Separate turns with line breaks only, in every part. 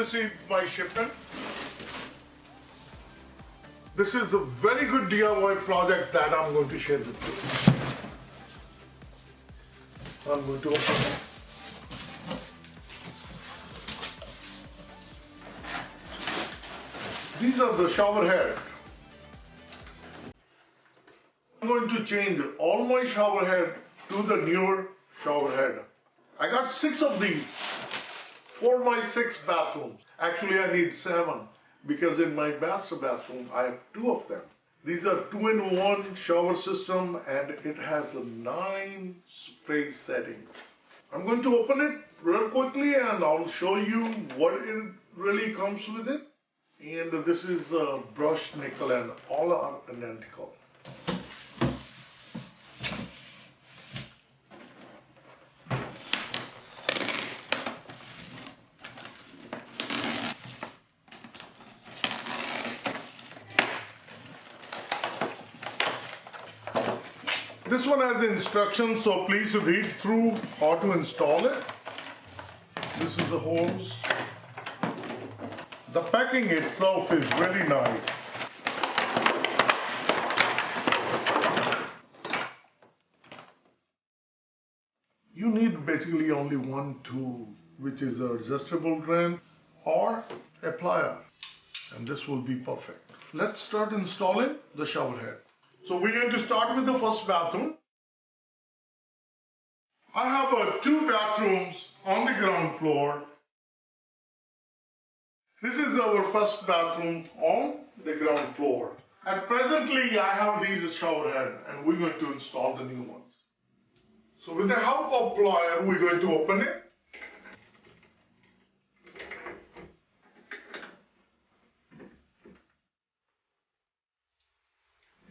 received my shipment. This is a very good DIY project that I'm going to share with you. I'm going to open it. These are the shower head. I'm going to change all my shower head to the newer shower head. I got 6 of these for my 6 bathrooms. Actually, I need 7 because in my master bathroom I have 2 of them. These are 2-in-1 shower system and it has 9 spray settings. I'm going to open it real quickly and I'll show you what it really comes with it. And this is brushed nickel and all are identical. This one has instructions, so please read through how to install it. This is the hose. The packing itself is really nice. You need basically only one tool, which is a adjustable drain or a plier, and this will be perfect. Let's start installing the shower head. So we're going to start with the first bathroom. I have 2 bathrooms on the ground floor. This is our first bathroom on the ground floor. And presently I have these shower head and we're going to install the new ones. So with the help of plier, we're going to open it.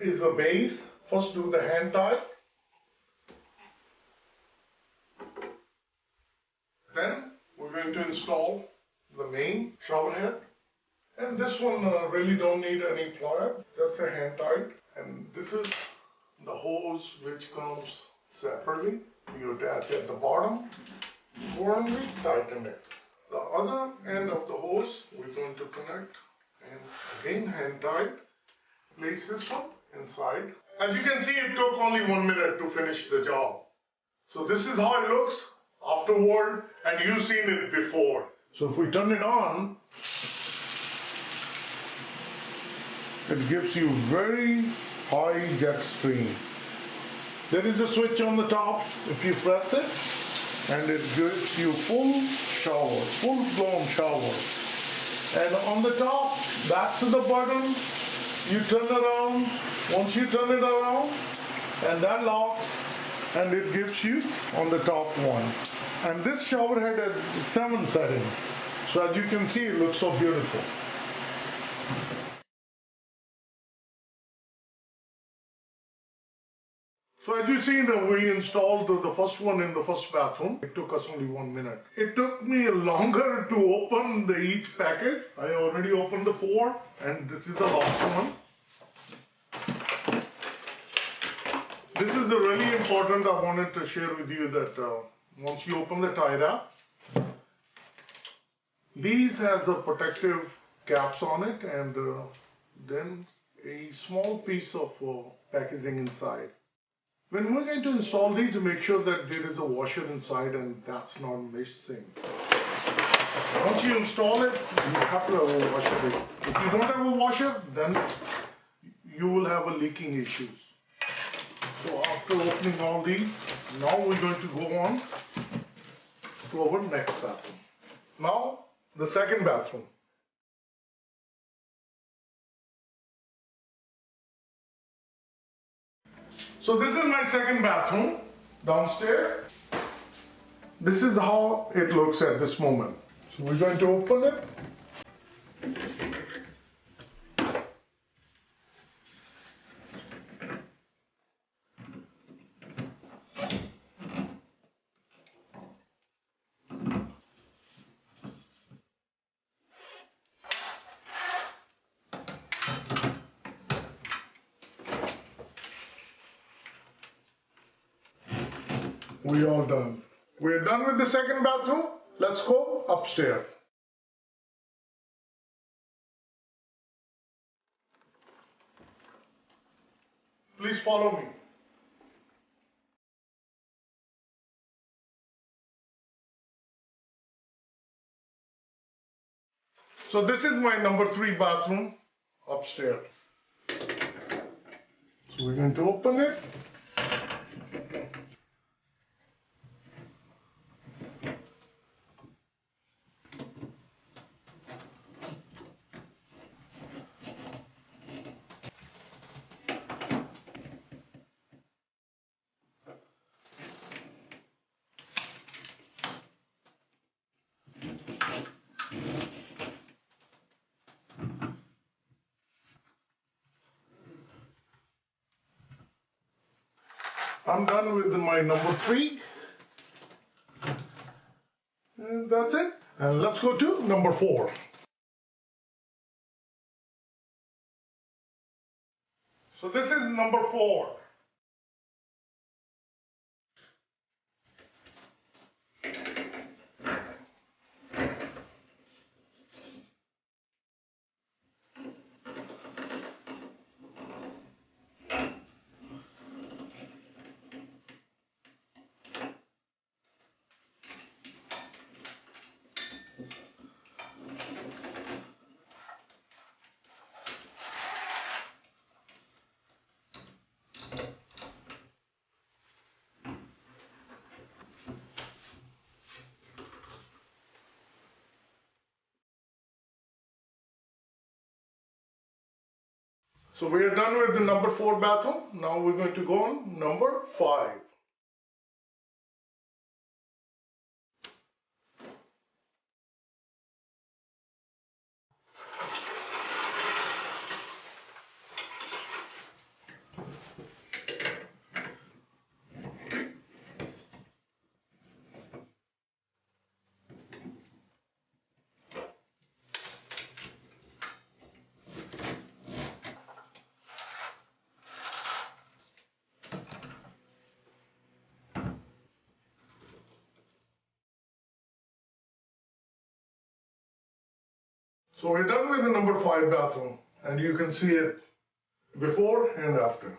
Is the base. First do the hand tie. Then we're going to install the main shower head. And this one really don't need any plier, just a hand tight. And this is the hose which comes separately. You attach at the bottom, firmly tighten it. The other end of the hose we're going to connect and again hand tight. Place this one inside. As you can see, it took only 1 minute to finish the job. So this is how it looks afterward, and you've seen it before. So if we turn it on, it gives you very high jet stream. There is a switch on the top. If you press it, and it gives you full shower, full blown shower. And on the top, that's the button. You turn around. Once you turn it around, and that locks, and it gives you on the top one. And this shower head has 7 settings. So as you can see, it looks so beautiful. So as you see that we installed the first one in the first bathroom. It took us only 1 minute. It took me longer to open each package. I already opened the 4 and this is the last one. This is really important. I wanted to share with you that once you open the tie wrap, these has a protective caps on it and then a small piece of packaging inside. When we're going to install these, make sure that there is a washer inside and that's not missing. Once you install it, you have to have a washer. If you don't have a washer, then you will have a leaking issues. So after opening all these, now we're going to go on to our next bathroom. Now, the second bathroom. So this is my second bathroom downstairs. This is how it looks at this moment. So we're going to open it. We are done. We're done with the second bathroom. Let's go upstairs. Please follow me. So this is my number 3 bathroom upstairs. So we're going to open it. I'm done with my number 3. And that's it. And let's go to number 4. So this is number 4. So we are done with the number 4 bathroom. Now we're going to go on number 5. So we're done with the number 5 bathroom, and you can see it before and after.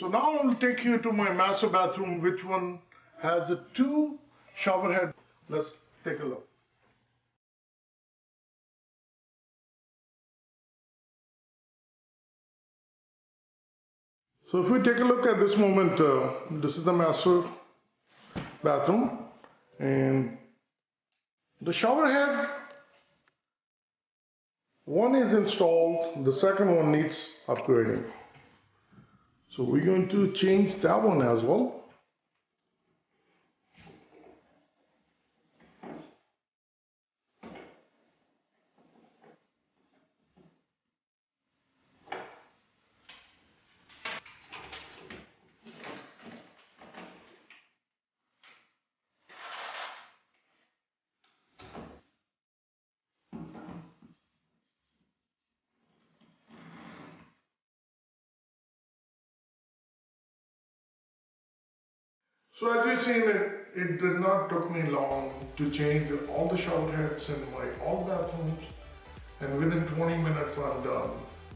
So now I'll take you to my master bathroom, which one has a 2 shower head. Let's take a look. So if we take a look at this moment, this is the master bathroom, and the shower head, one is installed, the second one needs upgrading. So we're going to change that one as well. So as you've seen, it did not took me long to change all the shower heads in my all bathrooms, and within 20 minutes I'm done.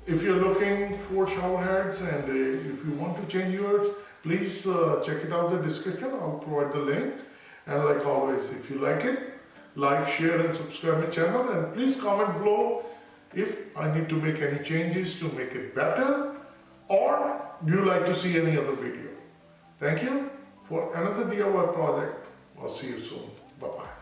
If you're looking for shower heads and if you want to change yours, please check it out in the description. I'll provide the link. And like always, if you like it, like, share and subscribe my channel, and please comment below if I need to make any changes to make it better, or do you like to see any other video. Thank you for another DIY project. I'll see you soon. Bye-bye.